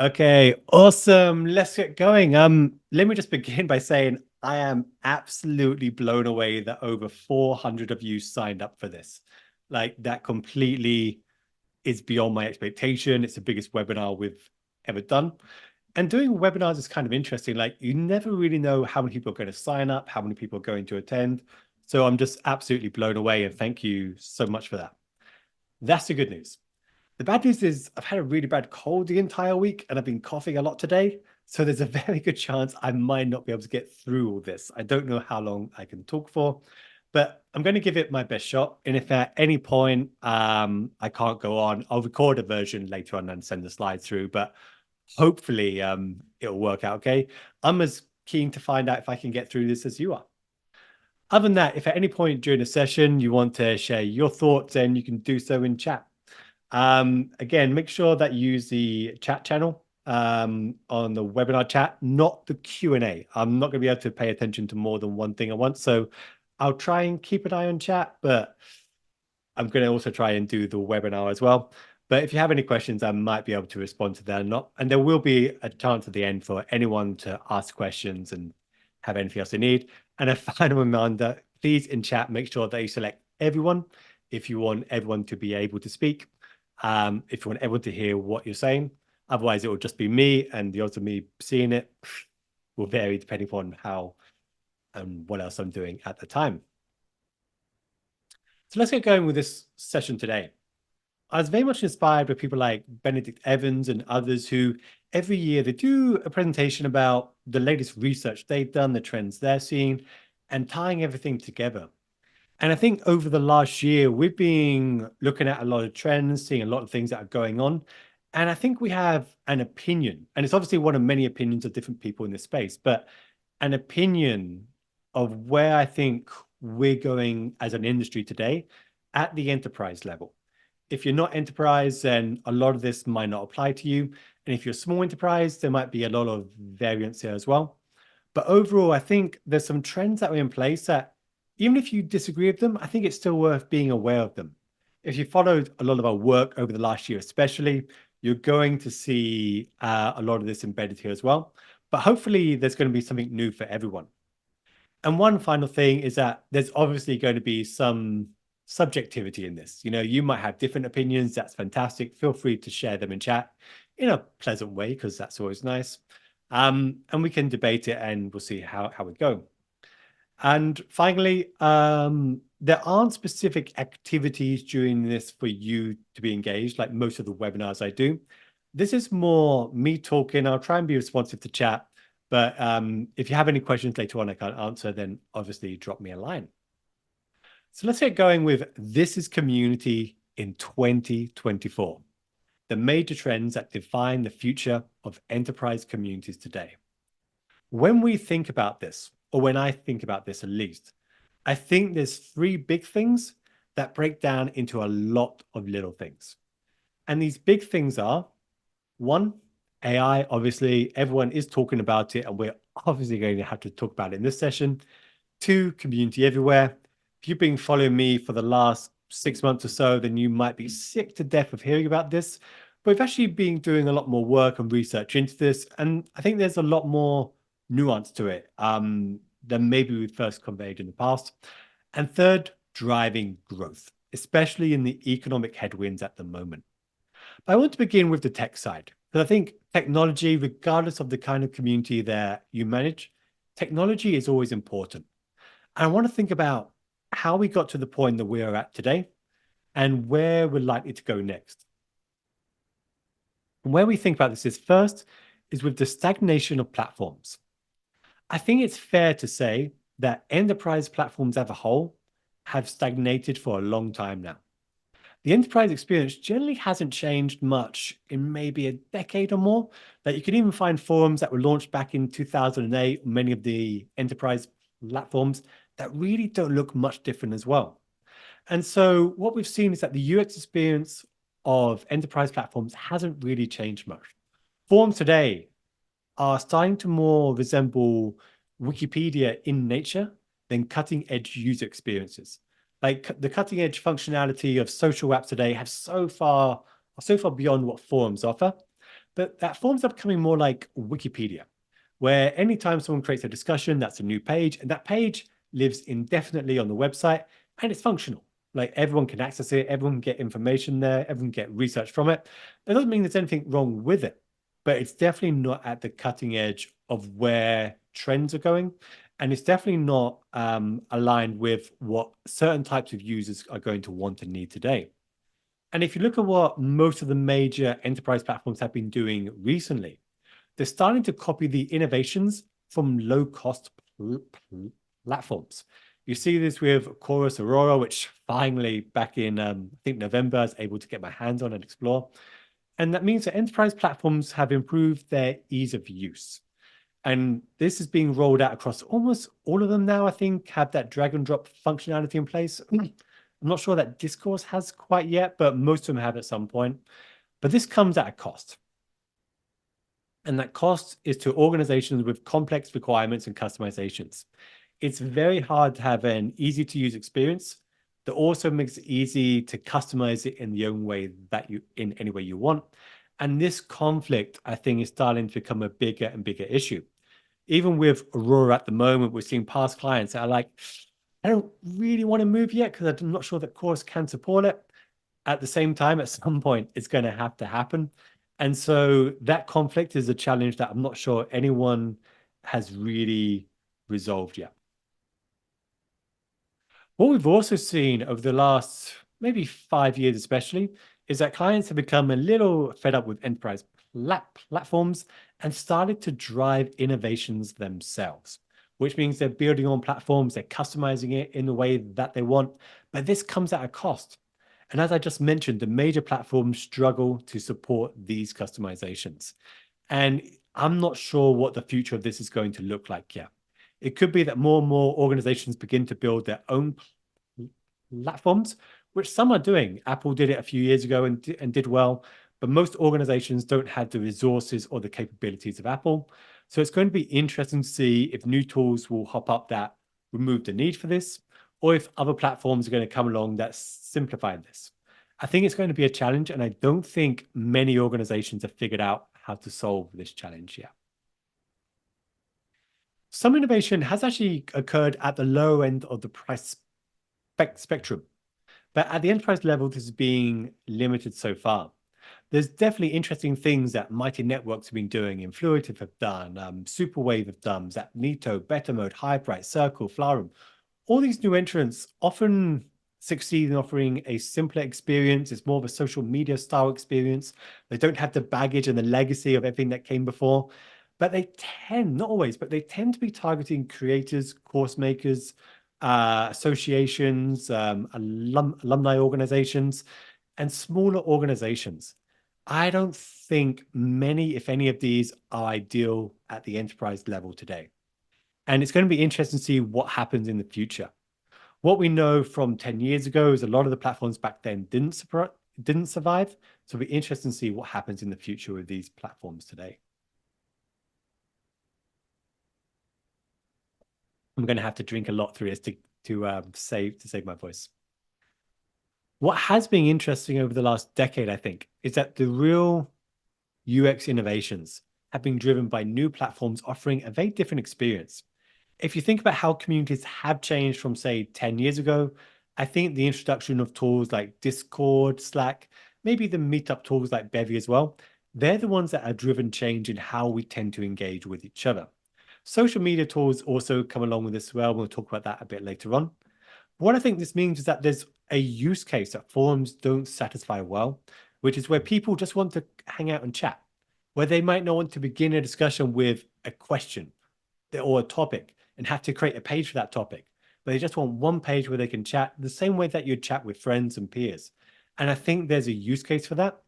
Okay, awesome. Let's get going. Let me just begin by saying I am absolutely blown away that over 400 of you signed up for this. Like that completely is beyond my expectation. It's the biggest webinar we've ever done. And doing webinars is kind of interesting. Like you never really know how many people are going to sign up, how many people are going to attend. So I'm just absolutely blown away and thank you so much for that. That's the good news. The bad news is I've had a really bad cold the entire week and I've been coughing a lot today. So there's a very good chance I might not be able to get through all this. I don't know how long I can talk for, but I'm going to give it my best shot. And if at any point I can't go on, I'll record a version later on and send the slides through. But hopefully it'll work out okay. I'm as keen to find out if I can get through this as you are. Other than that, if at any point during the session you want to share your thoughts, then you can do so in chat. Again, make sure that you use the chat channel on the webinar chat, not the Q&A. I'm not going to be able to pay attention to more than one thing at once. So I'll try and keep an eye on chat, but I'm going to also try and do the webinar as well. But if you have any questions, I might be able to respond to them. And there will be a chance at the end for anyone to ask questions and have anything else they need. And a final reminder, please in chat, make sure that you select everyone if you want everyone to be able to speak. If you want everyone to hear what you're saying. Otherwise, it will just be me, and the odds of me seeing it will vary depending upon how and what else I'm doing at the time. So let's get going with this session today. I was very much inspired by people like Benedict Evans and others who every year they do a presentation about the latest research they've done, the trends they're seeing, and tying everything together. And I think over the last year, we've been looking at a lot of trends, seeing a lot of things that are going on. And I think we have an opinion, and it's obviously one of many opinions of different people in this space, but an opinion of where I think we're going as an industry today at the enterprise level. If you're not enterprise, then a lot of this might not apply to you. And if you're small enterprise, there might be a lot of variance here as well. But overall, I think there's some trends that are in place that even if you disagree with them, I think it's still worth being aware of them. If you followed a lot of our work over the last year, especially, you're going to see a lot of this embedded here as well. But hopefully there's going to be something new for everyone. And one final thing is that there's obviously going to be some subjectivity in this. You know, you might have different opinions. That's fantastic. Feel free to share them in chat in a pleasant way, because that's always nice. And we can debate it and we'll see how we go. And finally, there aren't specific activities during this for you to be engaged, like most of the webinars I do. This is more me talking. I'll try and be responsive to chat. But if you have any questions later on I can't answer, then obviously drop me a line. So let's get going with This is Community in 2024. The major trends that define the future of enterprise communities today. When we think about this, or when I think about this at least, I think there's three big things that break down into a lot of little things. And these big things are, one, AI. Obviously, everyone is talking about it, and we're obviously going to have to talk about it in this session. Two, community everywhere. If you've been following me for the last 6 months or so, then you might be sick to death of hearing about this. But we've actually been doing a lot more work and research into this, and I think there's a lot more nuance to it than maybe we first conveyed in the past. And third, driving growth, especially in the economic headwinds at the moment. But I want to begin with the tech side, because I think technology, regardless of the kind of community that you manage, technology is always important. And I want to think about how we got to the point that we are at today and where we're likely to go next. And where we think about this is first is with the stagnation of platforms. I think it's fair to say that enterprise platforms as a whole have stagnated for a long time now. The enterprise experience generally hasn't changed much in maybe a decade or more. That you can even find forums that were launched back in 2008, many of the enterprise platforms that really don't look much different as well. And so what we've seen is that the UX experience of enterprise platforms hasn't really changed much. Forums today are starting to more resemble Wikipedia in nature than cutting edge user experiences. Like the cutting edge functionality of social apps today are so far beyond what forums offer. but that forms are becoming more like Wikipedia, where anytime someone creates a discussion, that's a new page, and that page lives indefinitely on the website and it's functional. Like everyone can access it, everyone can get information there, everyone can get research from it. That doesn't mean there's anything wrong with it, but it's definitely not at the cutting edge of where trends are going. And it's definitely not aligned with what certain types of users are going to want and need today. And if you look at what most of the major enterprise platforms have been doing recently, they're starting to copy the innovations from low-cost platforms. You see this with Chorus Aurora, which finally back in, I think November, I was able to get my hands on and explore. And that means that enterprise platforms have improved their ease of use. And this is being rolled out across almost all of them now, I think, have that drag and drop functionality in place. I'm not sure that Discourse has quite yet, but most of them have at some point. But this comes at a cost. And that cost is to organizations with complex requirements and customizations. It's very hard to have an easy to use experience that also makes it easy to customize it in the own way that in any way you want. And this conflict, I think, is starting to become a bigger and bigger issue. Even with Aurora at the moment, we're seeing past clients that are like, I don't really want to move yet because I'm not sure that Chorus can support it. At the same time, at some point, it's going to have to happen. And so that conflict is a challenge that I'm not sure anyone has really resolved yet. What we've also seen over the last maybe 5 years, especially, is that clients have become a little fed up with enterprise platforms and started to drive innovations themselves, which means they're building on platforms, they're customizing it in the way that they want, but this comes at a cost. And as I just mentioned, the major platforms struggle to support these customizations. And I'm not sure what the future of this is going to look like yet. It could be that more and more organizations begin to build their own platforms, which some are doing. Apple did it a few years ago and did well, but most organizations don't have the resources or the capabilities of Apple. So it's going to be interesting to see if new tools will hop up that remove the need for this, or if other platforms are going to come along that simplify this. I think it's going to be a challenge, and I don't think many organizations have figured out how to solve this challenge yet. Some innovation has actually occurred at the low end of the price spectrum, but at the enterprise level, this is being limited so far. There's definitely interesting things that Mighty Networks have been doing, Influitive have done, Superwave have done, Zapnito, Better Mode, Hyperite, Circle, Flarum. All these new entrants often succeed in offering a simpler experience. It's more of a social media style experience. They don't have the baggage and the legacy of everything that came before, but they tend, not always, but they tend to be targeting creators, course makers, associations, alumni organizations, and smaller organizations. I don't think many, if any of these, are ideal at the enterprise level today. And it's going to be interesting to see what happens in the future. What we know from 10 years ago is a lot of the platforms back then didn't survive. So it'll be interesting to see what happens in the future with these platforms today. I'm going to have to drink a lot through this to save my voice. What has been interesting over the last decade, I think, is that the real UX innovations have been driven by new platforms offering a very different experience. If you think about how communities have changed from, say, 10 years ago, I think the introduction of tools like Discord, Slack, maybe the meetup tools like Bevy as well, they're the ones that have driven change in how we tend to engage with each other. Social media tools also come along with this as well. We'll talk about that a bit later on. What I think this means is that there's a use case that forums don't satisfy well, which is where people just want to hang out and chat, where they might not want to begin a discussion with a question or a topic and have to create a page for that topic, but they just want one page where they can chat the same way that you'd chat with friends and peers. And I think there's a use case for that.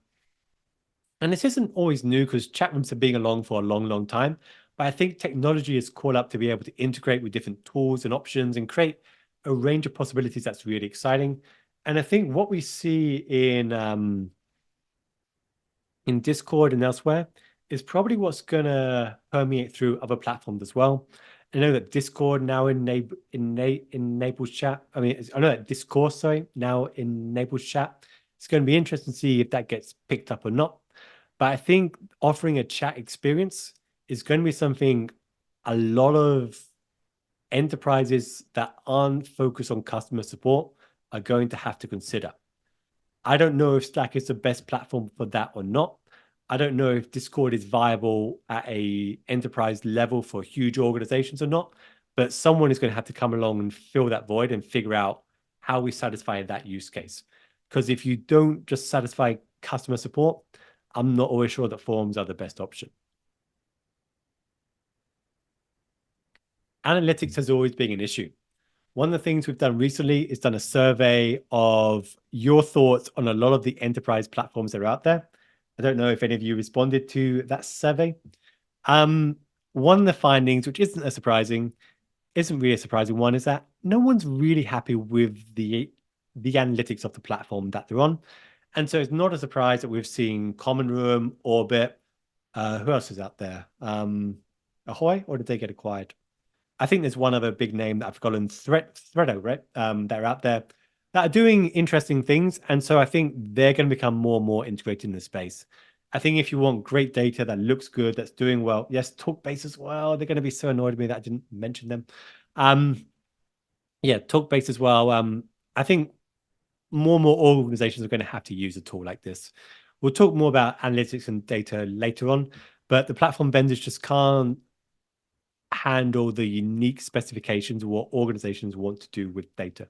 And this isn't always new because chat rooms have been along for a long, long time. But I think technology is called up to be able to integrate with different tools and options and create a range of possibilities that's really exciting. And I think what we see in Discord and elsewhere is probably what's going to permeate through other platforms as well. I know that Discord now enables chat. I mean, I know that Discourse, sorry, now enables chat. It's going to be interesting to see if that gets picked up or not. But I think offering a chat experience is going to be something a lot of enterprises that aren't focused on customer support are going to have to consider. I don't know if Slack is the best platform for that or not. I don't know if Discord is viable at a enterprise level for huge organizations or not, but someone is going to have to come along and fill that void and figure out how we satisfy that use case. Because if you don't just satisfy customer support, I'm not always sure that forums are the best option. Analytics has always been an issue. One of the things we've done recently is done a survey of your thoughts on a lot of the enterprise platforms that are out there. I don't know if any of you responded to that survey. One of the findings, which isn't really a surprising one, is that no one's really happy with the analytics of the platform that they're on. And so it's not a surprise that we've seen Common Room, Orbit. Who else is out there? Ahoy, or did they get acquired? I think there's one other big name that I've forgotten, Threado, right? That are out there that are doing interesting things. And so I think they're going to become more and more integrated in the space. I think if you want great data that looks good, that's doing well, yes, Talkbase as well. They're going to be so annoyed with me that I didn't mention them. Yeah, Talkbase as well. I think more and more organizations are going to have to use a tool like this. We'll talk more about analytics and data later on, but the platform vendors just can't handle the unique specifications of what organizations want to do with data.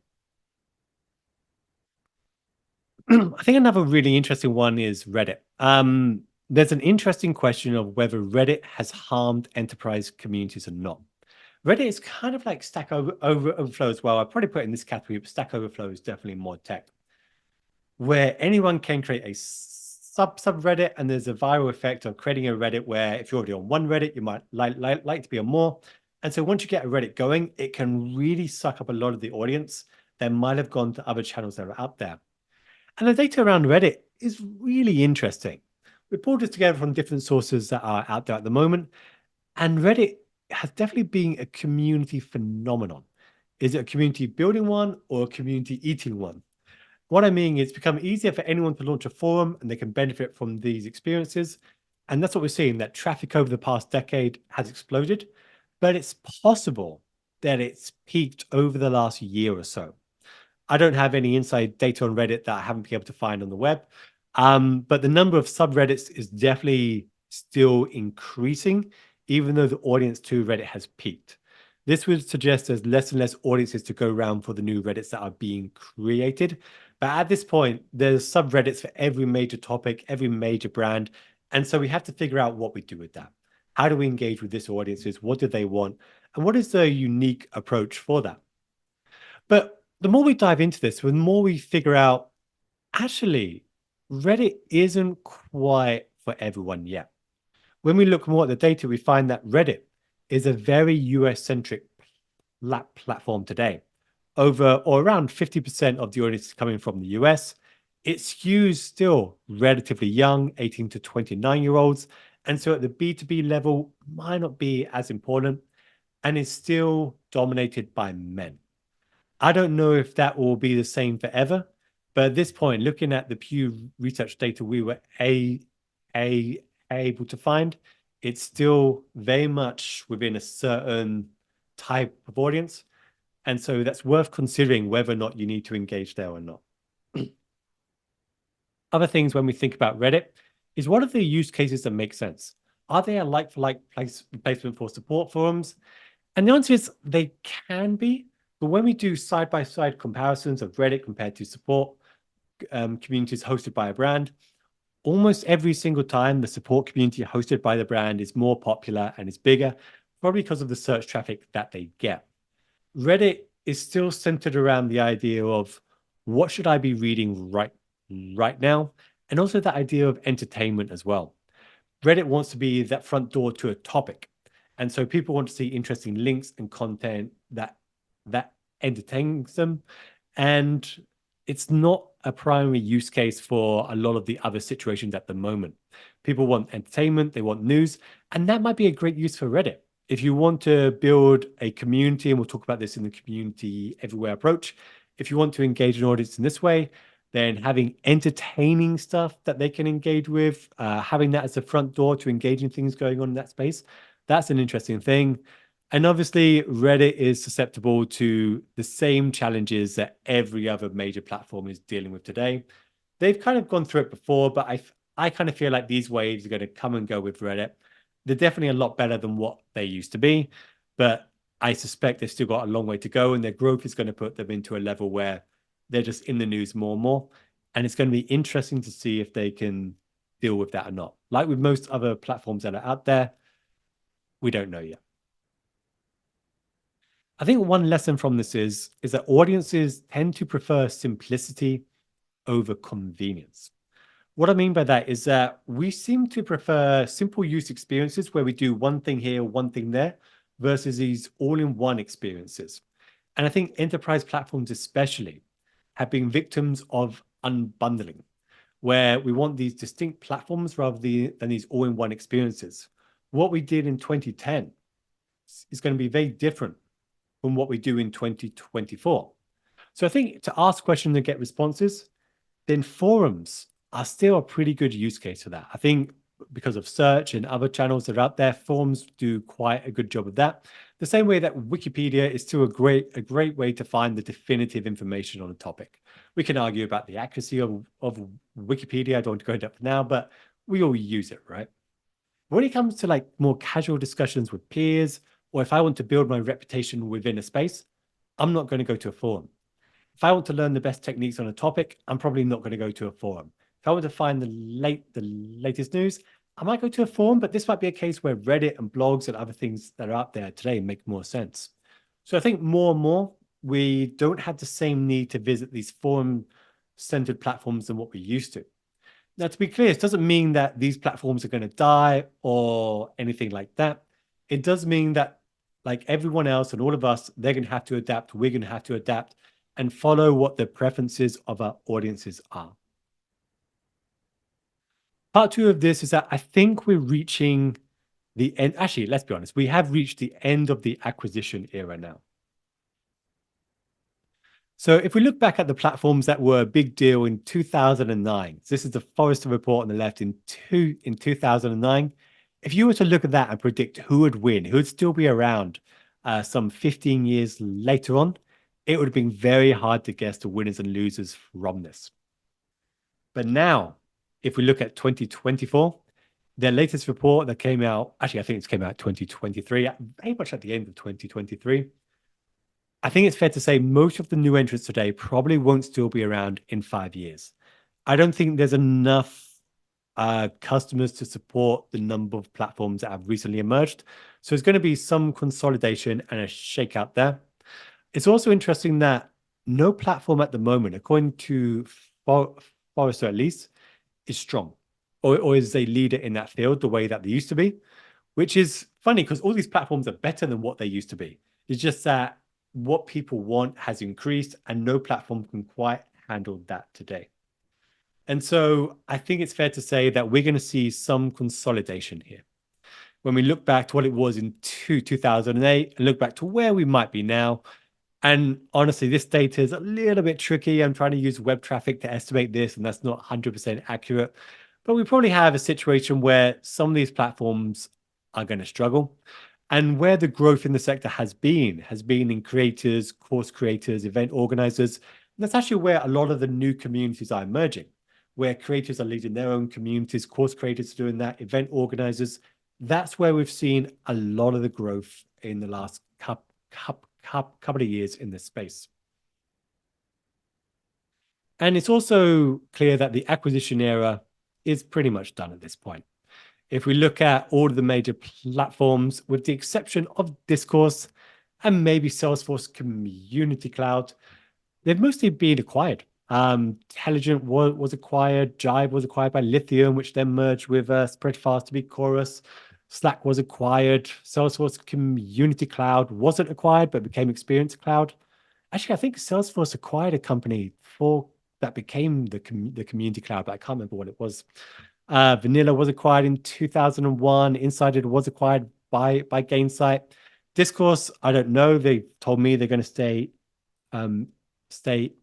I think another really interesting one is Reddit. There's an interesting question of whether Reddit has harmed enterprise communities or not. Reddit is kind of like Stack Overflow as well. I probably put it in this category, but Stack Overflow is definitely more tech, where anyone can create a subreddit, and there's a viral effect of creating a Reddit where if you're already on one Reddit, you might like to be on more. And so once you get a Reddit going, it can really suck up a lot of the audience that might have gone to other channels that are out there. And the data around Reddit is really interesting. We pulled this together from different sources that are out there at the moment. And Reddit has definitely been a community phenomenon. Is it a community building one or a community eating one? What I mean is it's become easier for anyone to launch a forum and they can benefit from these experiences. And that's what we're seeing, that traffic over the past decade has exploded, but it's possible that it's peaked over the last year or so. I don't have any inside data on Reddit that I haven't been able to find on the web, but the number of subreddits is definitely still increasing, even though the audience to Reddit has peaked. This would suggest there's less and less audiences to go around for the new Reddits that are being created. But at this point, there's subreddits for every major topic, every major brand. And so we have to figure out what we do with that. How do we engage with this audiences? What do they want? And what is the unique approach for that? But the more we dive into this, the more we figure out, actually, Reddit isn't quite for everyone yet. When we look more at the data, we find that Reddit is a very US-centric platform today. Over or around 50% of the audience is coming from the US. It skews still relatively young, 18 to 29-year-olds. And so at the B2B level, might not be as important and is still dominated by men. I don't know if that will be the same forever, but at this point, looking at the Pew Research data we were able to find, it's still very much within a certain type of audience. And so that's worth considering whether or not you need to engage there or not. Other things when we think about Reddit is, what are the use cases that make sense? Are they a like-for-like placement for support forums? And the answer is they can be, but when we do side-by-side comparisons of Reddit compared to support communities hosted by a brand, almost every single time the support community hosted by the brand is more popular and is bigger, probably because of the search traffic that they get. Reddit is still centered around the idea of what should I be reading right now, and also that idea of entertainment as well. Reddit wants to be that front door to a topic, and so people want to see interesting links and content that entertains them, and it's not a primary use case for a lot of the other situations at the moment. People want entertainment, they want news, and that might be a great use for Reddit. If you want to build a community, and we'll talk about this in the community everywhere approach, if you want to engage an audience in this way, then having entertaining stuff that they can engage with, having that as a front door to engaging things going on in that space. That's an interesting thing. And obviously, Reddit is susceptible to the same challenges that every other major platform is dealing with today. They've kind of gone through it before, but I kind of feel like these waves are going to come and go with Reddit. They're definitely a lot better than what they used to be, but I suspect they've still got a long way to go, and their growth is going to put them into a level where they're just in the news more and more. And it's going to be interesting to see if they can deal with that or not. Like with most other platforms that are out there, we don't know yet. I think one lesson from this is that audiences tend to prefer simplicity over convenience. What I mean by that is that we seem to prefer simple use experiences where we do one thing here, one thing there, versus these all-in-one experiences. And I think enterprise platforms especially have been victims of unbundling, where we want these distinct platforms rather than these all-in-one experiences. What we did in 2010 is going to be very different from what we do in 2024. So I think to ask questions and get responses, then forums are still a pretty good use case for that. I think because of search and other channels that are out there, forums do quite a good job of that. The same way that Wikipedia is still a great way to find the definitive information on a topic. We can argue about the accuracy of Wikipedia. I don't want to go into that now, but we all use it, right? When it comes to like more casual discussions with peers, or if I want to build my reputation within a space, I'm not going to go to a forum. If I want to learn the best techniques on a topic, I'm probably not going to go to a forum. If I want to find the latest news, I might go to a forum, but this might be a case where Reddit and blogs and other things that are out there today make more sense. So I think more and more, we don't have the same need to visit these forum-centered platforms than what we used to. Now, to be clear, it doesn't mean that these platforms are going to die or anything like that. It does mean that, like everyone else and all of us, they're going to have to adapt. We're going to have to adapt and follow what the preferences of our audiences are. Part two of this is that I think we're reaching the end. Actually, let's be honest, we have reached the end of the acquisition era now. So if we look back at the platforms that were a big deal in 2009, so this is the Forrester report on the left in 2009. If you were to look at that and predict who would win, who would still be around some 15 years later on, it would have been very hard to guess the winners and losers from this. But now, if we look at 2024, their latest report that came out, actually, I think it came out 2023, very much at the end of 2023. I think it's fair to say most of the new entrants today probably won't still be around in 5 years. I don't think there's enough customers to support the number of platforms that have recently emerged. So there's going to be some consolidation and a shakeout there. It's also interesting that no platform at the moment, according to Forrester at least, is strong or is a leader in that field the way that they used to be, which is funny because all these platforms are better than what they used to be. It's just that what people want has increased and no platform can quite handle that today. And so I think it's fair to say that we're going to see some consolidation here. When we look back to what it was in 2008 and look back to where we might be now, and honestly, this data is a little bit tricky. I'm trying to use web traffic to estimate this, and that's not 100% accurate. But we probably have a situation where some of these platforms are going to struggle. And where the growth in the sector has been in creators, course creators, event organizers. And that's actually where a lot of the new communities are emerging, where creators are leading their own communities, course creators are doing that, event organizers. That's where we've seen a lot of the growth in the last couple of years in this space. And it's also clear that the acquisition era is pretty much done at this point. If we look at all of the major platforms, with the exception of Discourse and maybe Salesforce Community Cloud, they've mostly been acquired. Intelligent was acquired. Jive was acquired by Lithium, which then merged with Spreadfast to be Chorus. Slack was acquired. Salesforce Community Cloud wasn't acquired, but became Experience Cloud. Actually, I think Salesforce acquired a company that became the Community Cloud, but I can't remember what it was. Vanilla was acquired in 2001. Insider was acquired by Gainsight. Discourse, I don't know. They told me they're going to stay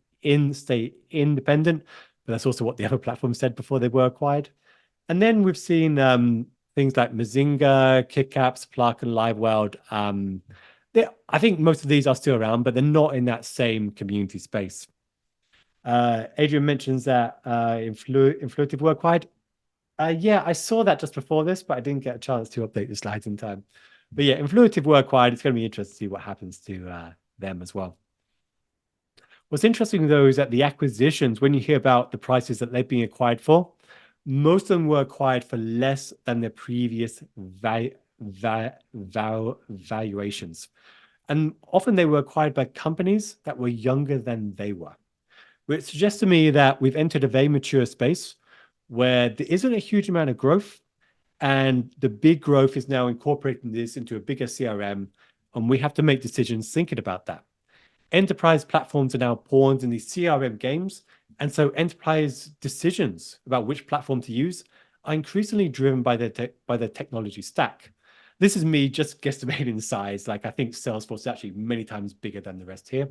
stay independent, but that's also what the other platforms said before they were acquired. And then we've seen things like Mazinga, KickApps, Plurk, and LiveWorld. I think most of these are still around, but they're not in that same community space. Adrian mentions that Influitive were acquired. Yeah, I saw that just before this, but I didn't get a chance to update the slides in time. But yeah, Influitive were acquired. It's going to be interesting to see what happens to them as well. What's interesting, though, is that the acquisitions, when you hear about the prices that they've been acquired for, most of them were acquired for less than their previous valuations. And often they were acquired by companies that were younger than they were, which suggests to me that we've entered a very mature space where there isn't a huge amount of growth, and the big growth is now incorporating this into a bigger CRM, and we have to make decisions thinking about that. Enterprise platforms are now pawns in these CRM games, and so enterprise decisions about which platform to use are increasingly driven by the technology stack. This is me just guesstimating size. Like, I think Salesforce is actually many times bigger than the rest here.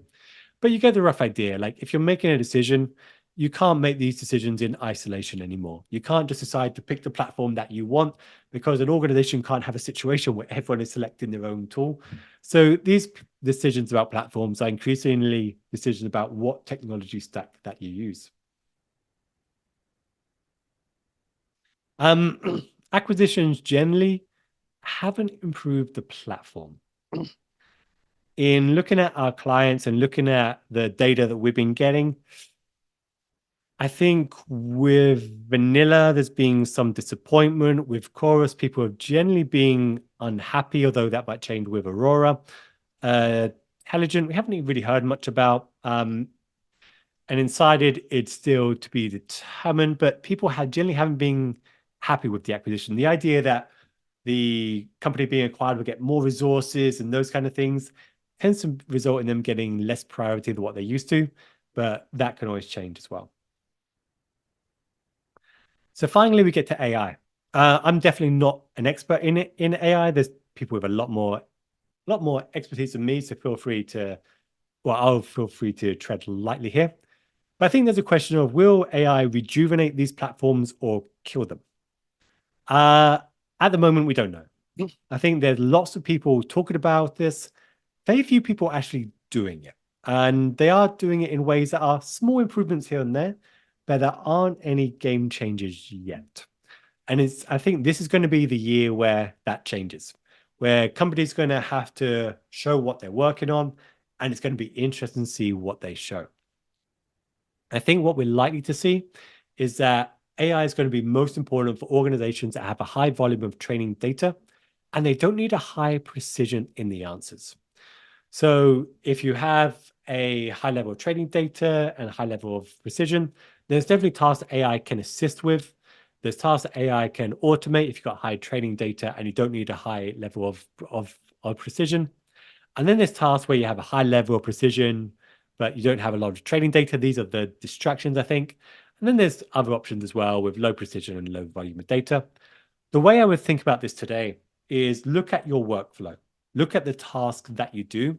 But you get the rough idea. Like, if you're making a decision, you can't make these decisions in isolation anymore. You can't just decide to pick the platform that you want, because an organization can't have a situation where everyone is selecting their own tool. So these decisions about platforms are increasingly decisions about what technology stack that you use. Acquisitions generally haven't improved the platform. In looking at our clients and looking at the data that we've been getting, I think with vanilla, there's been some disappointment. With Chorus, people have generally been unhappy, although that might change with Aurora. Intelligent, we haven't really heard much about. And Insided, it's still to be determined, but people generally haven't been happy with the acquisition. The idea that the company being acquired will get more resources and those kind of things tends to result in them getting less priority than what they used to, but that can always change as well. So finally, we get to AI. I'm definitely not an expert in AI. There's people with a lot more expertise than me, so I'll feel free to tread lightly here. But I think there's a question of, will AI rejuvenate these platforms or kill them? At the moment, we don't know. I think there's lots of people talking about this. Very few people actually doing it. And they are doing it in ways that are small improvements here and there, but there aren't any game changers yet. And I think this is going to be the year where that changes, where companies are going to have to show what they're working on, and it's going to be interesting to see what they show. I think what we're likely to see is that AI is going to be most important for organizations that have a high volume of training data, and they don't need a high precision in the answers. So if you have a high level of training data and a high level of precision, there's definitely tasks that AI can assist with. There's tasks that AI can automate if you've got high training data and you don't need a high level of precision. And then there's tasks where you have a high level of precision, but you don't have a lot of training data. These are the distractions, I think. And then there's other options as well with low precision and low volume of data. The way I would think about this today is look at your workflow. Look at the tasks that you do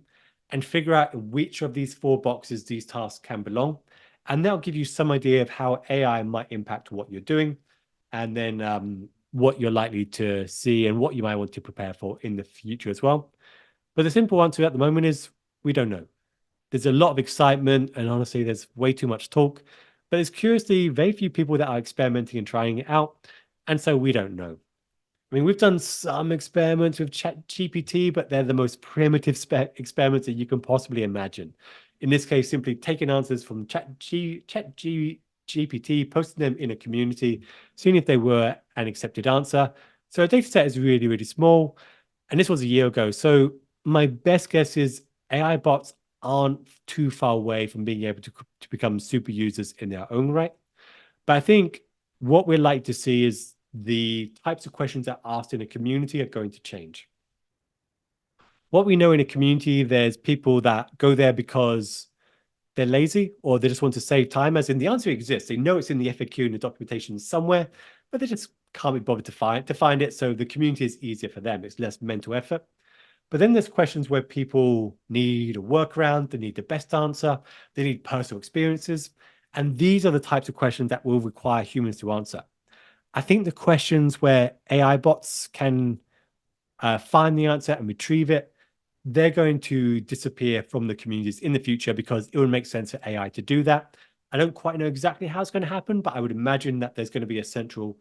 and figure out which of these 4 boxes these tasks can belong. And that'll give you some idea of how AI might impact what you're doing, and then what you're likely to see and what you might want to prepare for in the future as well. But the simple answer at the moment is we don't know. There's a lot of excitement, and honestly, there's way too much talk. But there's curiously very few people that are experimenting and trying it out. And so we don't know. I mean, we've done some experiments with ChatGPT, but they're the most primitive experiments that you can possibly imagine. In this case, simply taking answers from ChatGPT, posting them in a community, seeing if they were an accepted answer. So our data set is really, really small. And this was a year ago. So my best guess is AI bots aren't too far away from being able to become super users in their own right. But I think what we'd like to see is the types of questions that are asked in a community are going to change. What we know in a community, there's people that go there because they're lazy or they just want to save time, as in the answer exists. They know it's in the FAQ and the documentation somewhere, but they just can't be bothered to find it. So the community is easier for them. It's less mental effort. But then there's questions where people need a workaround, they need the best answer, they need personal experiences. And these are the types of questions that will require humans to answer. I think the questions where AI bots can find the answer and retrieve it, they're going to disappear from the communities in the future because it would make sense for AI to do that. I don't quite know exactly how it's going to happen, but I would imagine that there's going to be a central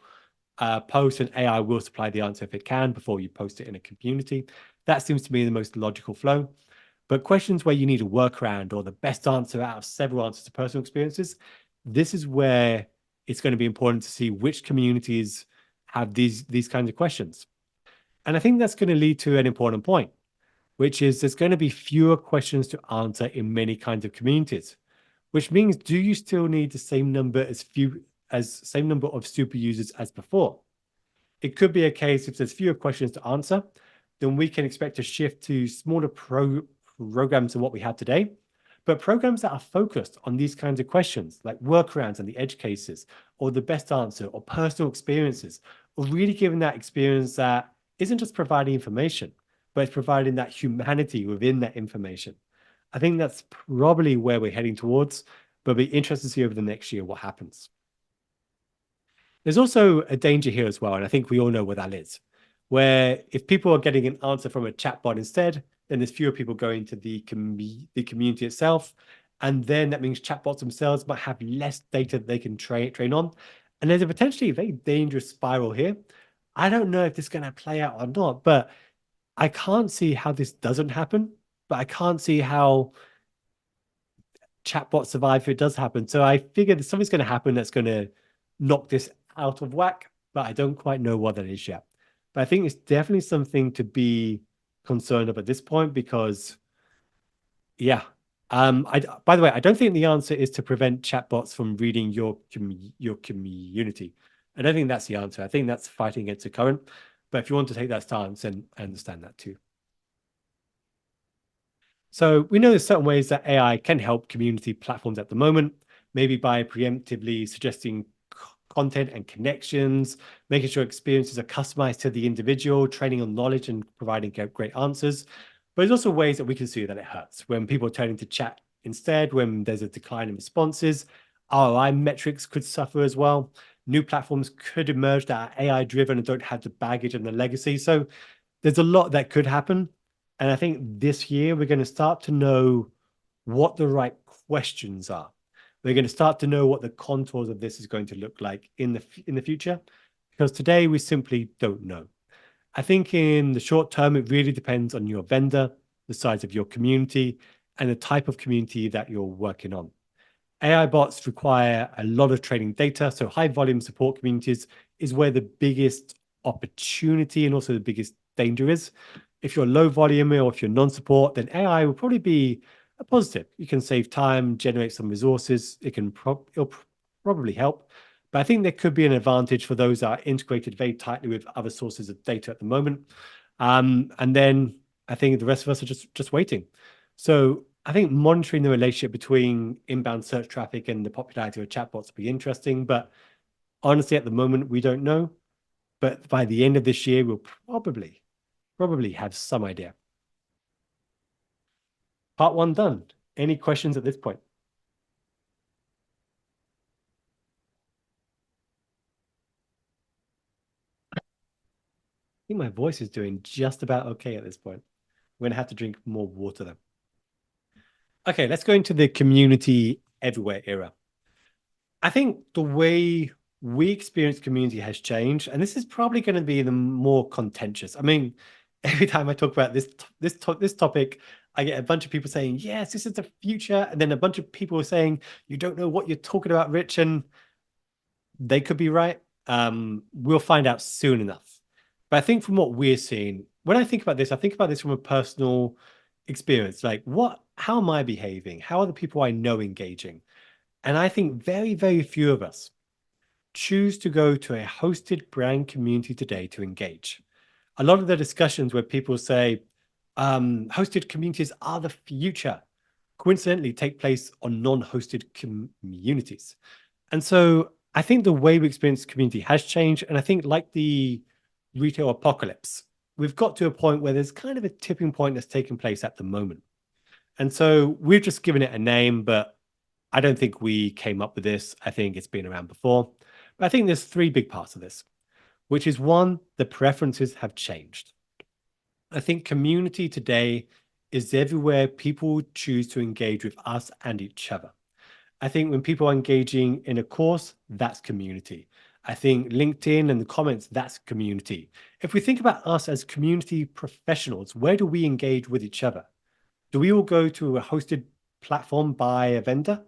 post and AI will supply the answer if it can before you post it in a community. That seems to me the most logical flow. But questions where you need a workaround or the best answer out of several answers to personal experiences, this is where it's going to be important to see which communities have these kinds of questions. And I think that's going to lead to an important point, which is there's going to be fewer questions to answer in many kinds of communities, which means do you still need the same number of super users as before? It could be a case if there's fewer questions to answer, then we can expect a shift to smaller programs than what we have today, but programs that are focused on these kinds of questions, like workarounds and the edge cases, or the best answer, or personal experiences, or really giving that experience that isn't just providing information, but it's providing that humanity within that information. I think that's probably where we're heading towards, but it'll be interesting to see over the next year what happens. There's also a danger here as well, and I think we all know what that is, where if people are getting an answer from a chatbot instead, then there's fewer people going to the community itself, and then that means chatbots themselves might have less data that they can train on, and there's a potentially very dangerous spiral here. I don't know if this is going to play out or not, but I can't see how this doesn't happen, but I can't see how chatbots survive if it does happen. So I figured something's going to happen that's going to knock this out of whack, but I don't quite know what that is yet. But I think it's definitely something to be concerned of at this point because, yeah. By the way, I don't think the answer is to prevent chatbots from reading your community. I don't think that's the answer. I think that's fighting against the current. But if you want to take that stance, then I understand that too. So we know there's certain ways that AI can help community platforms at the moment, maybe by preemptively suggesting content and connections, making sure experiences are customized to the individual, training on knowledge and providing great answers. But there's also ways that we can see that it hurts when people are turning to chat instead, when there's a decline in responses. ROI metrics could suffer as well. New platforms could emerge that are AI driven and don't have the baggage and the legacy. So there's a lot that could happen. And I think this year we're going to start to know what the right questions are. We're going to start to know what the contours of this is going to look like in the future, because today we simply don't know. I think in the short term, it really depends on your vendor, the size of your community, and the type of community that you're working on. AI bots require a lot of training data, so high volume support communities is where the biggest opportunity and also the biggest danger is. If you're low volume or if you're non-support, then AI will probably be a positive. You can save time, generate some resources. It'll probably help. But I think there could be an advantage for those that are integrated very tightly with other sources of data at the moment. And then I think the rest of us are just waiting. So I think monitoring the relationship between inbound search traffic and the popularity of chatbots will be interesting. But honestly, at the moment, we don't know. But by the end of this year, we'll probably have some idea. Part one done. Any questions at this point? I think my voice is doing just about okay at this point. I'm going to have to drink more water though. Okay, let's go into the community everywhere era. I think the way we experience community has changed, and this is probably going to be the more contentious. I mean, every time I talk about this topic, I get a bunch of people saying, yes, this is the future. And then a bunch of people are saying, you don't know what you're talking about, Rich. And they could be right. We'll find out soon enough. But I think from what we're seeing, when I think about this, I think about this from a personal experience. Like, how am I behaving? How are the people I know engaging? And I think very, very few of us choose to go to a hosted brand community today to engage. A lot of the discussions where people say hosted communities are the future coincidentally take place on non-hosted communities. And so I think the way we experience community has changed. And I think like the retail apocalypse, we've got to a point where there's kind of a tipping point that's taking place at the moment. And so we've just given it a name, but I don't think we came up with this. I think it's been around before. But I think there's three big parts of this, which is one, the preferences have changed. I think community today is everywhere people choose to engage with us and each other. I think when people are engaging in a course, that's community. I think LinkedIn and the comments, that's community. If we think about us as community professionals, where do we engage with each other? Do we all go to a hosted platform by a vendor?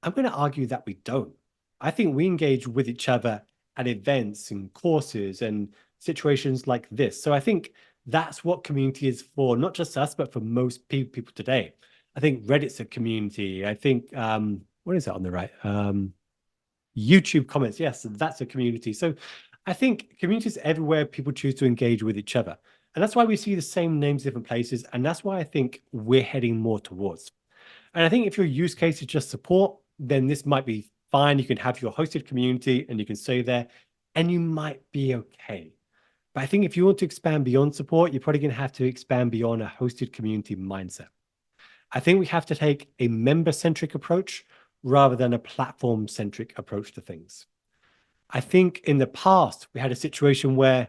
I'm going to argue that we don't. I think we engage with each other at events and courses and situations like this. So I think that's what community is for, not just us, but for most people today. I think Reddit's a community. I think, what is that on the right? YouTube comments. Yes, that's a community. So I think communities everywhere people choose to engage with each other. And that's why we see the same names, different places. And that's why I think we're heading more towards. And I think if your use case is just support, then this might be fine. You can have your hosted community and you can stay there and you might be okay. But I think if you want to expand beyond support, you're probably going to have to expand beyond a hosted community mindset. I think we have to take a member-centric approach rather than a platform-centric approach to things. I think in the past, we had a situation where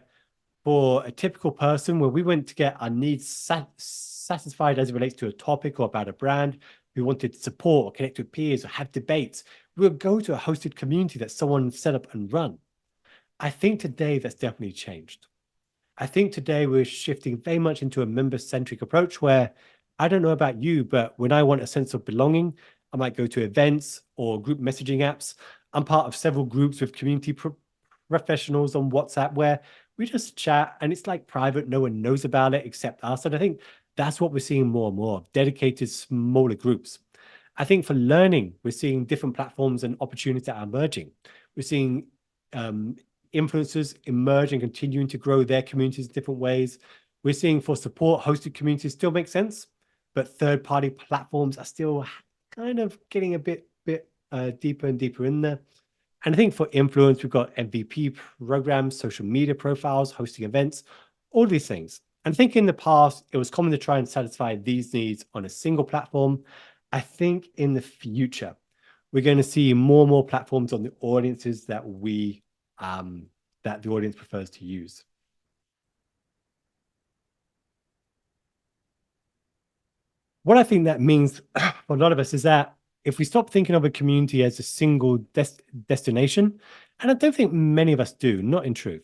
for a typical person, where we went to get our needs satisfied as it relates to a topic or about a brand, we wanted support or connect with peers or have debates, we would go to a hosted community that someone set up and run. I think today that's definitely changed. I think today we're shifting very much into a member-centric approach where I don't know about you, but when I want a sense of belonging, I might go to events or group messaging apps. I'm part of several groups with community professionals on WhatsApp where we just chat and it's like private. No one knows about it except us. And I think that's what we're seeing more and more, dedicated smaller groups. I think for learning, we're seeing different platforms and opportunities that are emerging. We're seeing influencers emerge and continuing to grow their communities in different ways. We're seeing for support, hosted communities still make sense, but third-party platforms are still kind of getting a bit deeper and deeper in there. And I think for influence, we've got MVP programs, social media profiles, hosting events, all these things. And I think in the past, it was common to try and satisfy these needs on a single platform. I think in the future, we're going to see more and more platforms on the audiences that that the audience prefers to use. What I think that means for a lot of us is that if we stop thinking of a community as a single destination, and I don't think many of us do, not in truth,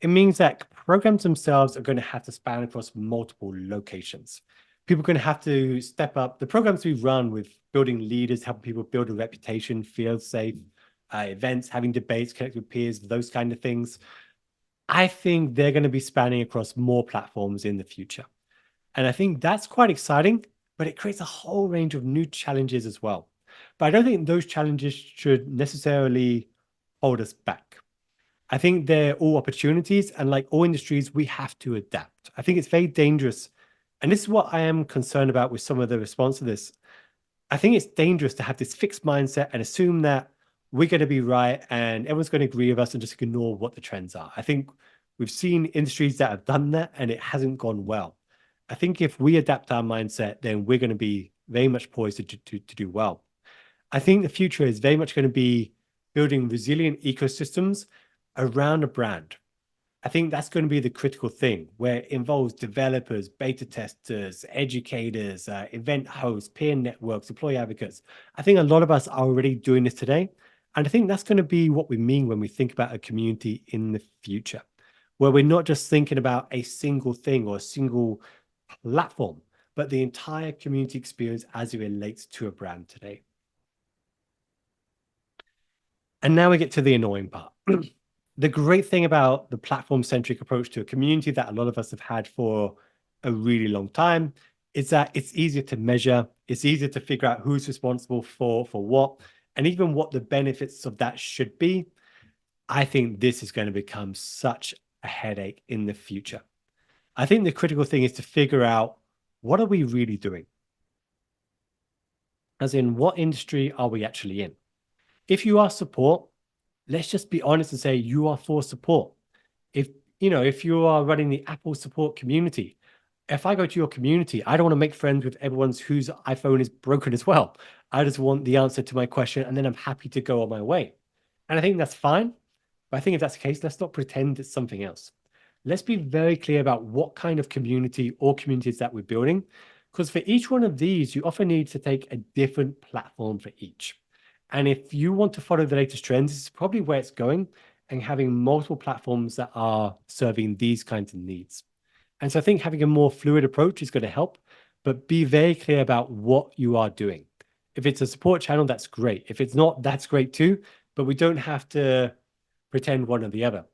it means that programs themselves are going to have to span across multiple locations. People are going to have to step up. The programs we run with building leaders, helping people build a reputation, feel safe, events, having debates, connect with peers, those kind of things. I think they're going to be spanning across more platforms in the future. And I think that's quite exciting, but it creates a whole range of new challenges as well. But I don't think those challenges should necessarily hold us back. I think they're all opportunities, and like all industries, we have to adapt. I think it's very dangerous. And this is what I am concerned about with some of the response to this. I think it's dangerous to have this fixed mindset and assume that we're going to be right and everyone's going to agree with us and just ignore what the trends are. I think we've seen industries that have done that and it hasn't gone well. I think if we adapt our mindset, then we're going to be very much poised to do well. I think the future is very much going to be building resilient ecosystems around a brand. I think that's going to be the critical thing, where it involves developers, beta testers, educators, event hosts, peer networks, employee advocates. I think a lot of us are already doing this today. And I think that's going to be what we mean when we think about a community in the future, where we're not just thinking about a single thing or a single platform, but the entire community experience as it relates to a brand today. And now we get to the annoying part. The great thing about the platform-centric approach to a community that a lot of us have had for a really long time is that it's easier to measure, it's easier to figure out who's responsible for what, and even what the benefits of that should be. I think this is going to become such a headache in the future. I think the critical thing is to figure out, what are we really doing? As in, what industry are we actually in? If you are support, let's just be honest and say you are for support. If if you are running the Apple support community, if I go to your community, I don't want to make friends with everyone whose iPhone is broken as well. I just want the answer to my question, and then I'm happy to go on my way. And I think that's fine. But I think if that's the case, let's not pretend it's something else. Let's be very clear about what kind of community or communities that we're building. Because for each one of these, you often need to take a different platform for each. And if you want to follow the latest trends, this is probably where it's going, and having multiple platforms that are serving these kinds of needs. And so I think having a more fluid approach is going to help, but be very clear about what you are doing. If it's a support channel, that's great. If it's not, that's great too, but we don't have to pretend one or the other.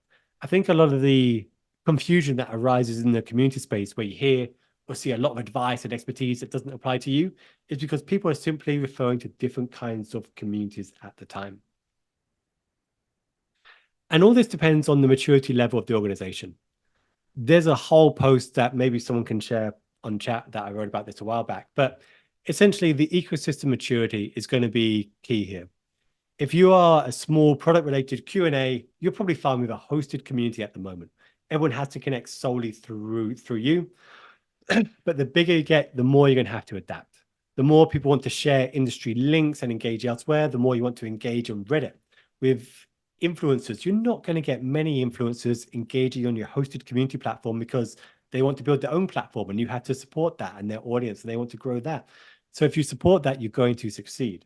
I think a lot of the confusion that arises in the community space where you hear or see a lot of advice and expertise that doesn't apply to you is because people are simply referring to different kinds of communities at the time. And all this depends on the maturity level of the organization. There's a whole post that maybe someone can share on chat that I wrote about this a while back, but essentially the ecosystem maturity is going to be key here. If you are a small product-related Q&A, you're probably fine with a hosted community at the moment. Everyone has to connect solely through you. But the bigger you get, the more you're going to have to adapt. The more people want to share industry links and engage elsewhere, the more you want to engage on Reddit. With influencers, you're not going to get many influencers engaging on your hosted community platform because they want to build their own platform and you have to support that and their audience and they want to grow that. So if you support that, you're going to succeed.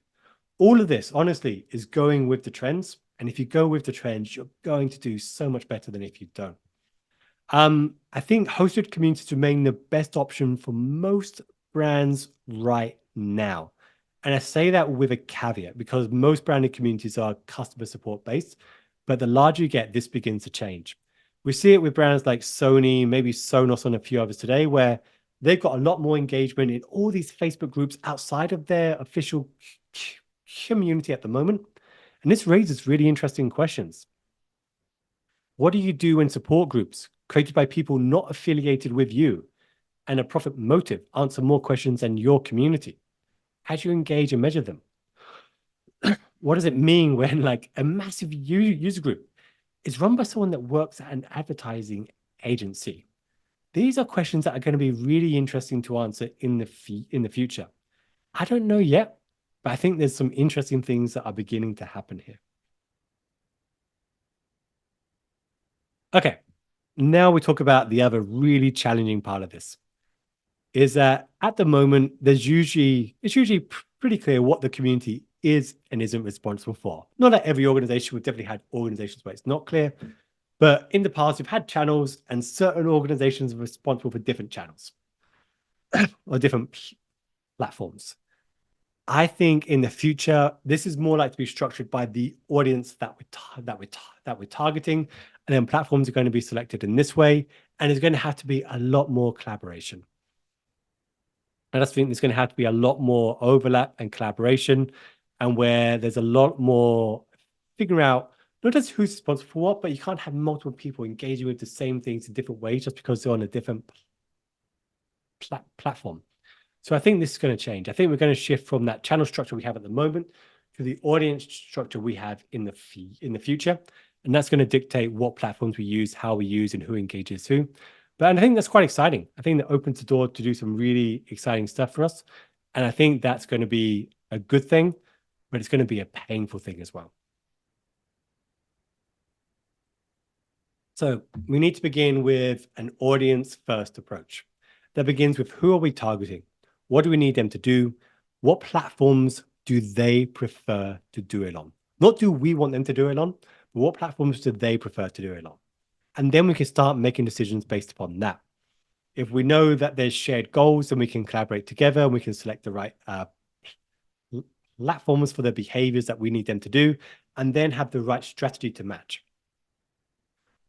All of this, honestly, is going with the trends. And if you go with the trends, you're going to do so much better than if you don't. I think hosted communities remain the best option for most brands right now. And I say that with a caveat because most branded communities are customer support based, but the larger you get, this begins to change. We see it with brands like Sony, maybe Sonos and a few others today, where they've got a lot more engagement in all these Facebook groups outside of their official community at the moment. And this raises really interesting questions. What do you do in support groups created by people not affiliated with you and a profit motive answer more questions than your community? How do you engage and measure them? What does it mean when like a massive user group is run by someone that works at an advertising agency? These are questions that are going to be really interesting to answer in the future. I don't know yet, but I think there's some interesting things that are beginning to happen here. Okay, now we talk about the other really challenging part of this. Is that at the moment, it's usually pretty clear what the community is and isn't responsible for. Not that every organization, we've definitely had organizations where it's not clear, but in the past, we've had channels and certain organizations are responsible for different channels or different platforms. I think in the future, this is more likely to be structured by the audience that we're targeting, and then platforms are going to be selected in this way, and there's going to have to be a lot more collaboration. I just think there's going to have to be a lot more overlap and collaboration, and where there's a lot more figuring out not just who's responsible for what, but you can't have multiple people engaging with the same things in different ways just because they're on a different platform. So I think this is going to change. I think we're going to shift from that channel structure we have at the moment to the audience structure we have in the future. And that's going to dictate what platforms we use, how we use, and who engages who. But I think that's quite exciting. I think that opens the door to do some really exciting stuff for us. And I think that's going to be a good thing, but it's going to be a painful thing as well. So we need to begin with an audience-first approach. That begins with who are we targeting? What do we need them to do? What platforms do they prefer to do it on? Not do we want them to do it on, but what platforms do they prefer to do it on? And then we can start making decisions based upon that. If we know that there's shared goals, then we can collaborate together and we can select the right platforms for the behaviors that we need them to do, and then have the right strategy to match.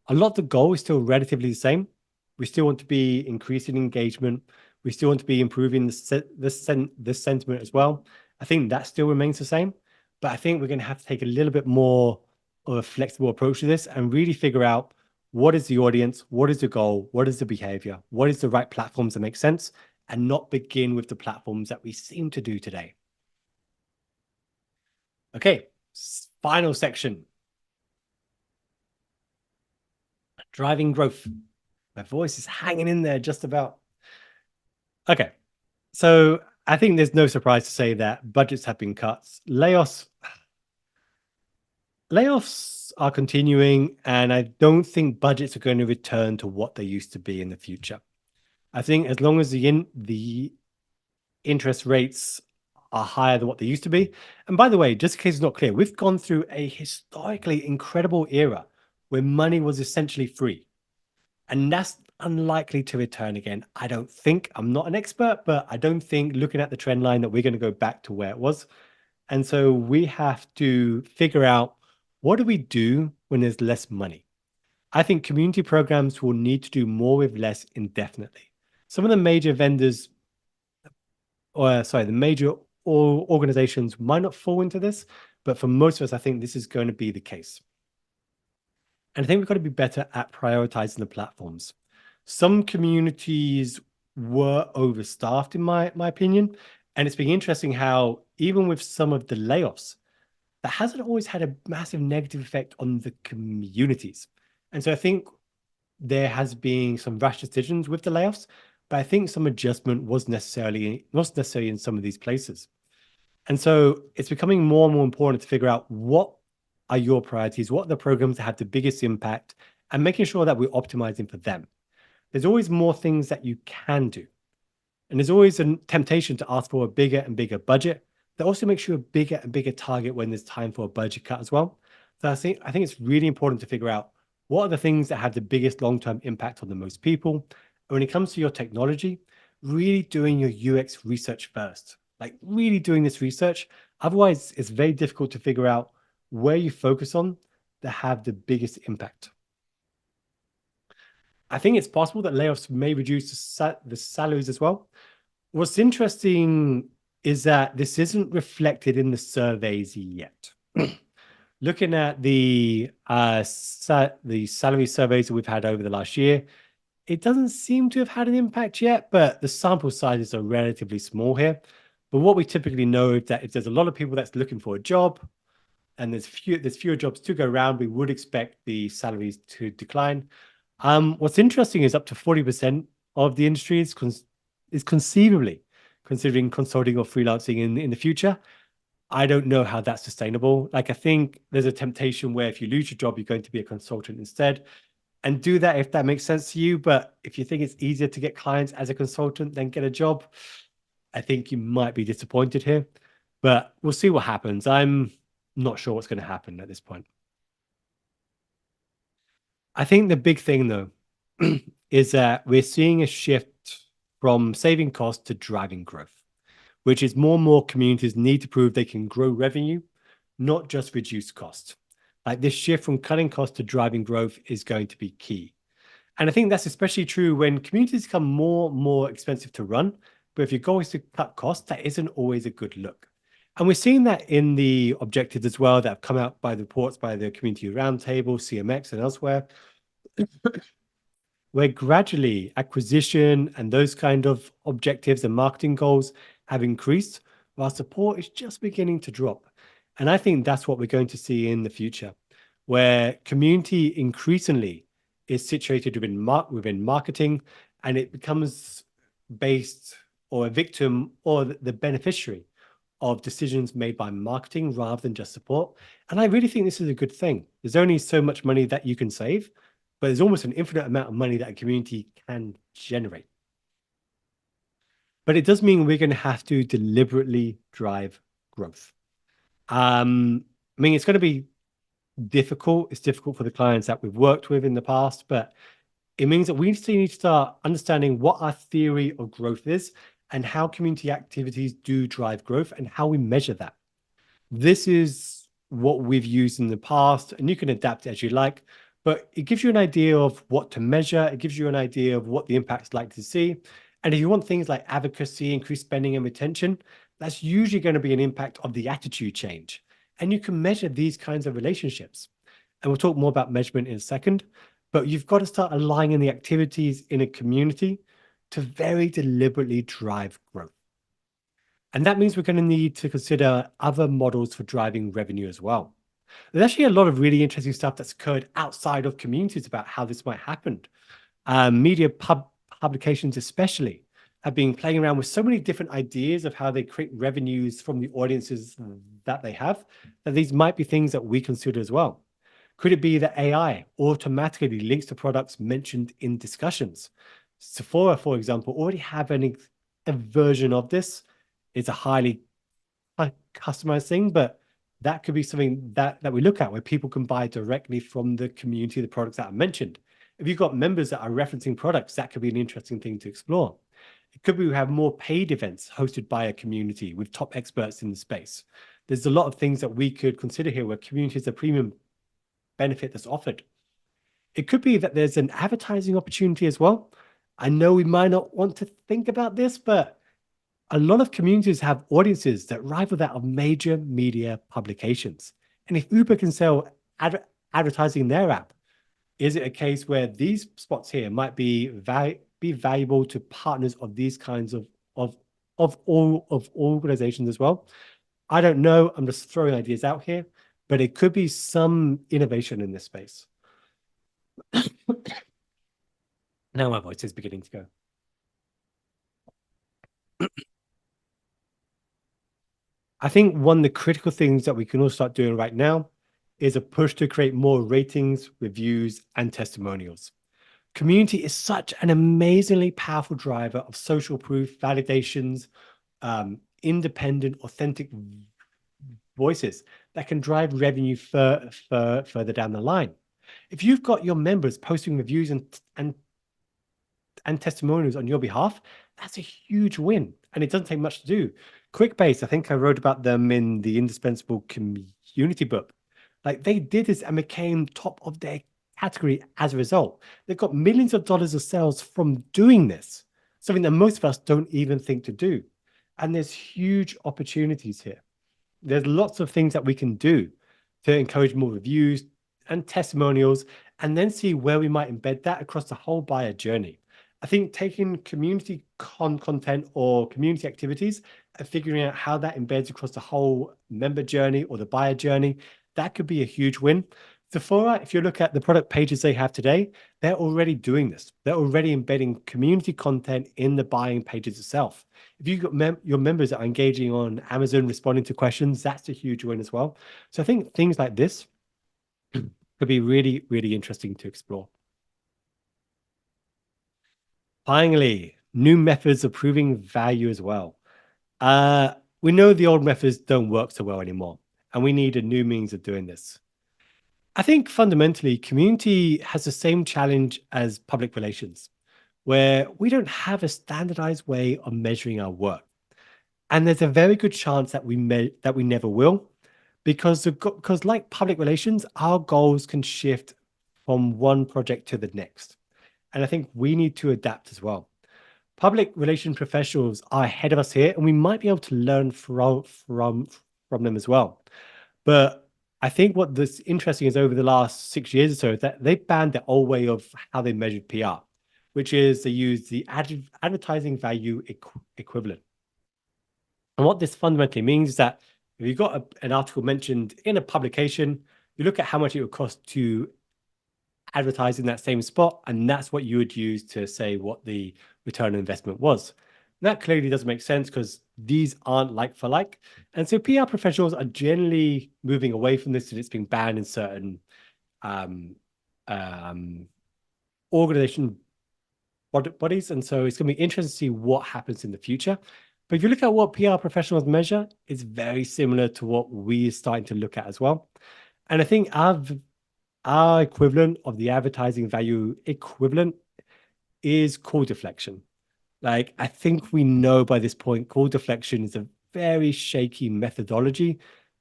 A lot of the goal is still relatively the same. We still want to be increasing engagement. We still want to be improving the sentiment as well. I think that still remains the same, but I think we're going to have to take a little bit more of a flexible approach to this and really figure out what is the audience, what is the goal, what is the behavior, what is the right platforms that make sense, and not begin with the platforms that we seem to do today. Okay, final section. Driving growth. My voice is hanging in there just about. Okay. So I think there's no surprise to say that budgets have been cut. Layoffs are continuing, and I don't think budgets are going to return to what they used to be in the future. I think as long as the interest rates are higher than what they used to be. And by the way, just in case it's not clear, we've gone through a historically incredible era where money was essentially free. And that's unlikely to return again. I don't think. I'm not an expert, but I don't think, looking at the trend line, that we're going to go back to where it was. And so we have to figure out, what do we do when there's less money? I think community programs will need to do more with less indefinitely. Some of the major vendors, the major organizations might not fall into this, but for most of us, I think this is going to be the case. And I think we've got to be better at prioritizing the platforms. Some communities were overstaffed, in my opinion. And it's been interesting how, even with some of the layoffs, that hasn't always had a massive negative effect on the communities. And so I think there has been some rash decisions with the layoffs, but I think some adjustment was necessary in some of these places. And so it's becoming more and more important to figure out, what are your priorities? What are the programs that have the biggest impact? And making sure that we're optimizing for them. There's always more things that you can do. And there's always a temptation to ask for a bigger and bigger budget. That also makes you a bigger and bigger target when there's time for a budget cut as well. So I think it's really important to figure out, what are the things that have the biggest long-term impact on the most people. And when it comes to your technology, really doing your UX research first. Like, really doing this research. Otherwise, it's very difficult to figure out where you focus on that have the biggest impact. I think it's possible that layoffs may reduce the salaries as well. What's interesting is that this isn't reflected in the surveys yet. Looking at the salary surveys that we've had over the last year, it doesn't seem to have had an impact yet, but the sample sizes are relatively small here. But what we typically know is that if there's a lot of people that's looking for a job and there's fewer jobs to go around, we would expect the salaries to decline. What's interesting is up to 40% of the industry is conceivably considering consulting or freelancing in the future. I don't know how that's sustainable. Like, I think there's a temptation where if you lose your job, you're going to be a consultant instead, and do that if that makes sense to you. But if you think it's easier to get clients as a consultant than get a job, I think you might be disappointed here. But we'll see what happens. I'm not sure what's going to happen at this point. I think the big thing, though, is that we're seeing a shift from saving costs to driving growth, which is more and more communities need to prove they can grow revenue, not just reduce costs. Like, this shift from cutting costs to driving growth is going to be key. And I think that's especially true when communities become more and more expensive to run. But if your goal is to cut costs, that isn't always a good look. And we're seeing that in the objectives as well that have come out by the reports by the Community Roundtable, CMX, and elsewhere, where gradually acquisition and those kind of objectives and marketing goals have increased, while support is just beginning to drop. And I think that's what we're going to see in the future, where community increasingly is situated within marketing, and it becomes based, or a victim, or the beneficiary of decisions made by marketing rather than just support. And I really think this is a good thing. There's only so much money that you can save, but there's almost an infinite amount of money that a community can generate. But it does mean we're going to have to deliberately drive growth. I mean, it's going to be difficult. It's difficult for the clients that we've worked with in the past, but it means that we still need to start understanding what our theory of growth is and how community activities do drive growth and how we measure that. This is what we've used in the past, and you can adapt it as you like, but it gives you an idea of what to measure. It gives you an idea of what the impact's like to see. And if you want things like advocacy, increased spending, and retention, that's usually going to be an impact of the attitude change. And you can measure these kinds of relationships. And we'll talk more about measurement in a second, but you've got to start aligning the activities in a community to very deliberately drive growth. And that means we're going to need to consider other models for driving revenue as well. There's actually a lot of really interesting stuff that's occurred outside of communities about how this might happen. Media publications especially have been playing around with so many different ideas of how they create revenues from the audiences that they have, that these might be things that we consider as well. Could it be that AI automatically links to products mentioned in discussions? Sephora, for example, already have a version of this. It's a highly customized thing, but that could be something that we look at where people can buy directly from the community, the products that are mentioned. If you've got members that are referencing products, that could be an interesting thing to explore. It could be we have more paid events hosted by a community with top experts in the space. There's a lot of things that we could consider here where community is a premium benefit that's offered. It could be that there's an advertising opportunity as well. I know we might not want to think about this, but a lot of communities have audiences that rival that of major media publications. And if Uber can sell advertising in their app, is it a case where these spots here might be valuable to partners of these kinds of organizations as well? I don't know. I'm just throwing ideas out here, but it could be some innovation in this space. Now my voice is beginning to go. I think one of the critical things that we can all start doing right now is a push to create more ratings, reviews, and testimonials. Community is such an amazingly powerful driver of social proof, validations, independent, authentic voices that can drive revenue further down the line. If you've got your members posting reviews and testimonials on your behalf, that's a huge win. And it doesn't take much to do. QuickBase, I think I wrote about them in the Indispensable Community book. Like they did this and became top of their category as a result. They've got millions of dollars of sales from doing this, something that most of us don't even think to do. And there's huge opportunities here. There's lots of things that we can do to encourage more reviews and testimonials, and then see where we might embed that across the whole buyer journey. I think taking community content or community activities and figuring out how that embeds across the whole member journey or the buyer journey, that could be a huge win. Sephora, if you look at the product pages they have today, they're already doing this. They're already embedding community content in the buying pages itself. If you've got your members that are engaging on Amazon, responding to questions, that's a huge win as well. So I think things like this could be really, really interesting to explore. Finally, new methods of proving value as well. We know the old methods don't work so well anymore, and we need a new means of doing this. I think fundamentally, community has the same challenge as public relations, where we don't have a standardized way of measuring our work. And there's a very good chance that we never will, because like public relations, our goals can shift from one project to the next. And I think we need to adapt as well. Public relation professionals are ahead of us here, and we might be able to learn from them as well. But I think what this interesting is over the last 6 years or so is that they banned the old way of how they measured PR, which is they use the advertising value equivalent. And what this fundamentally means is that if you've got an article mentioned in a publication, you look at how much it would cost to advertise in that same spot, and that's what you would use to say what the return on investment was. And that clearly doesn't make sense because these aren't like for like. And so PR professionals are generally moving away from this, and it's being banned in certain organization bodies. And so it's going to be interesting to see what happens in the future. But if you look at what PR professionals measure, it's very similar to what we're starting to look at as well. And I think our equivalent of the advertising value equivalent is call deflection. Like, I think we know by this point, call deflection is a very shaky methodology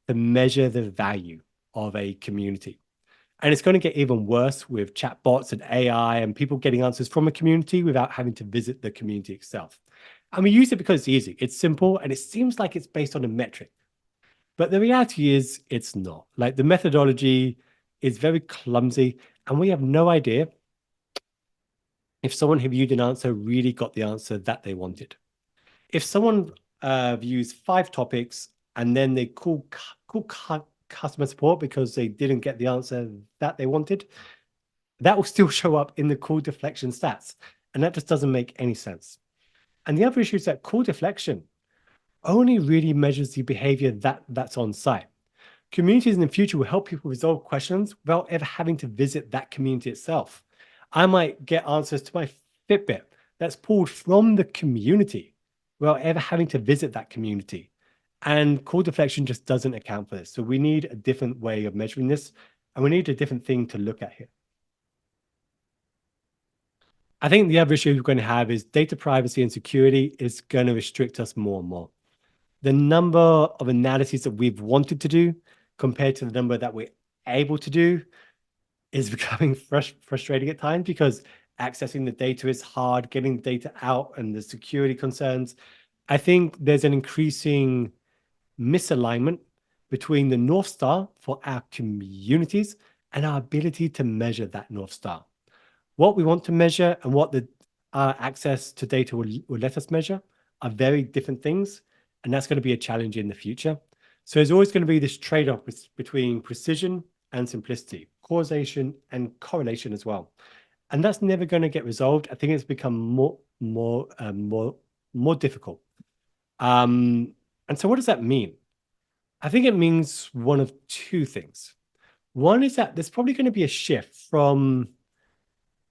to measure the value of a community. And it's going to get even worse with chatbots and AI and people getting answers from a community without having to visit the community itself. And we use it because it's easy, it's simple, and it seems like it's based on a metric. But the reality is it's not. Like, the methodology is very clumsy, and we have no idea if someone who viewed an answer really got the answer that they wanted. If someone views 5 topics and then they call customer support because they didn't get the answer that they wanted, that will still show up in the call deflection stats. And that just doesn't make any sense. And the other issue is that call deflection only really measures the behavior that's on site. Communities in the future will help people resolve questions without ever having to visit that community itself. I might get answers to my Fitbit that's pulled from the community without ever having to visit that community. And call deflection just doesn't account for this. So we need a different way of measuring this, and we need a different thing to look at here. I think the other issue we're going to have is data privacy and security is going to restrict us more and more. The number of analyses that we've wanted to do compared to the number that we're able to do is becoming frustrating at times because accessing the data is hard, getting the data out and the security concerns. I think there's an increasing misalignment between the North Star for our communities and our ability to measure that North Star. What we want to measure and what our access to data will let us measure are very different things, and that's going to be a challenge in the future. So there's always going to be this trade-off between precision and simplicity, causation and correlation as well. And that's never going to get resolved. I think it's become more difficult. And so what does that mean? I think it means one of two things. One is that there's probably going to be a shift from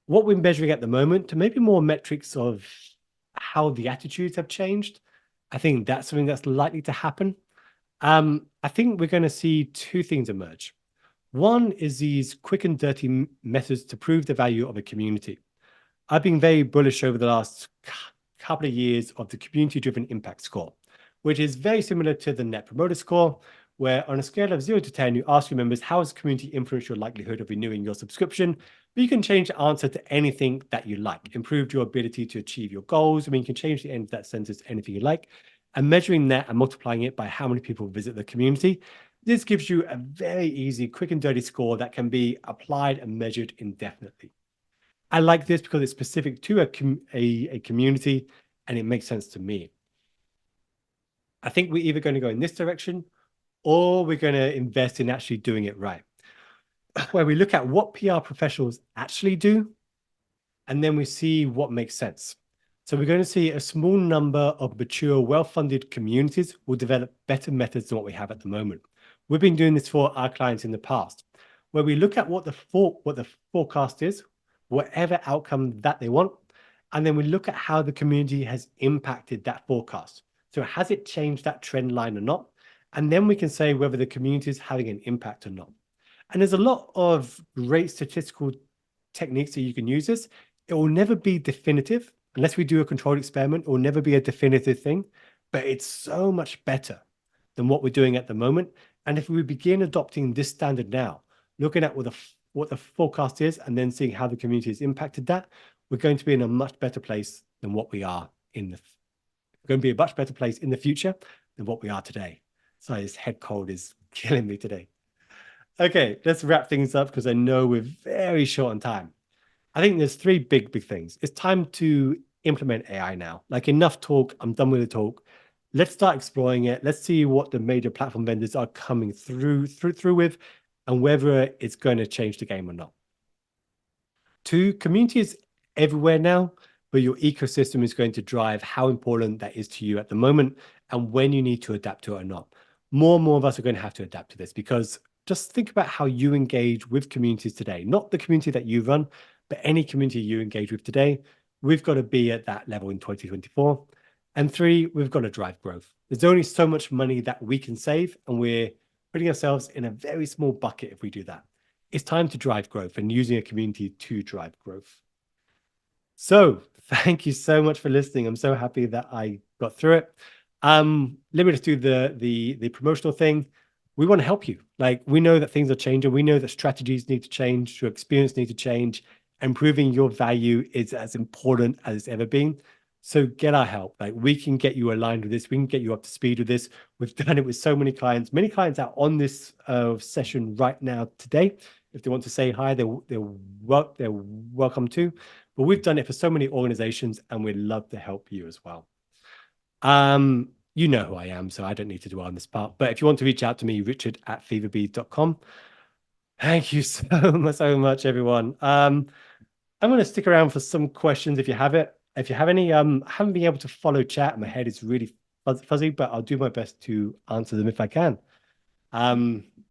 what we're measuring at the moment to maybe more metrics of how the attitudes have changed. I think that's something that's likely to happen. I think we're going to see two things emerge. One is these quick and dirty methods to prove the value of a community. I've been very bullish over the last couple of years of the community-driven impact score, which is very similar to the Net Promoter Score, where on a scale of 0 to 10, you ask your members, how has community influenced your likelihood of renewing your subscription? But you can change the answer to anything that you like, improved your ability to achieve your goals. I mean, you can change the end of that sentence to anything you like. And measuring that and multiplying it by how many people visit the community, this gives you a very easy, quick and dirty score that can be applied and measured indefinitely. I like this because it's specific to a community and it makes sense to me. I think we're either going to go in this direction or we're going to invest in actually doing it right, where we look at what PR professionals actually do, and then we see what makes sense. So we're going to see a small number of mature, well-funded communities will develop better methods than what we have at the moment. We've been doing this for our clients in the past, where we look at what the forecast is, whatever outcome that they want, and then we look at how the community has impacted that forecast. So has it changed that trend line or not? And then we can say whether the community is having an impact or not. And there's a lot of great statistical techniques that you can use this. It will never be definitive. Unless we do a controlled experiment, it will never be a definitive thing, but it's so much better than what we're doing at the moment. And if we begin adopting this standard now, looking at what the forecast is and then seeing how the community has impacted that, we're going to be in a much better place than what we are we're going to be a much better place in the future than what we are today. Sorry, this head cold is killing me today. Okay, let's wrap things up because I know we're very short on time. I think there's three big things. It's time to implement AI now. Like, enough talk. I'm done with the talk. Let's start exploring it. Let's see what the major platform vendors are coming through with and whether it's going to change the game or not. Two, community is everywhere now, but your ecosystem is going to drive how important that is to you at the moment and when you need to adapt to it or not. More and more of us are going to have to adapt to this, because just think about how you engage with communities today, not the community that you run, but any community you engage with today. We've got to be at that level in 2024. And three, we've got to drive growth. There's only so much money that we can save, and we're putting ourselves in a very small bucket if we do that. It's time to drive growth and using a community to drive growth. So thank you so much for listening. I'm so happy that I got through it. Let me just do the promotional thing. We want to help you. Like, we know that things are changing. We know that strategies need to change, your experience needs to change. Improving your value is as important as it's ever been. So get our help. Like, we can get you aligned with this. We can get you up to speed with this. We've done it with so many clients. Many clients are on this session right now today. If they want to say hi, they're welcome to. But we've done it for so many organizations, and we'd love to help you as well. You know who I am, so I don't need to dwell on this part. But if you want to reach out to me, richard@feverbee.com. Thank you so much, everyone. I'm going to stick around for some questions if you have it. If you have any, I haven't been able to follow chat. My head is really fuzzy, but I'll do my best to answer them if I can.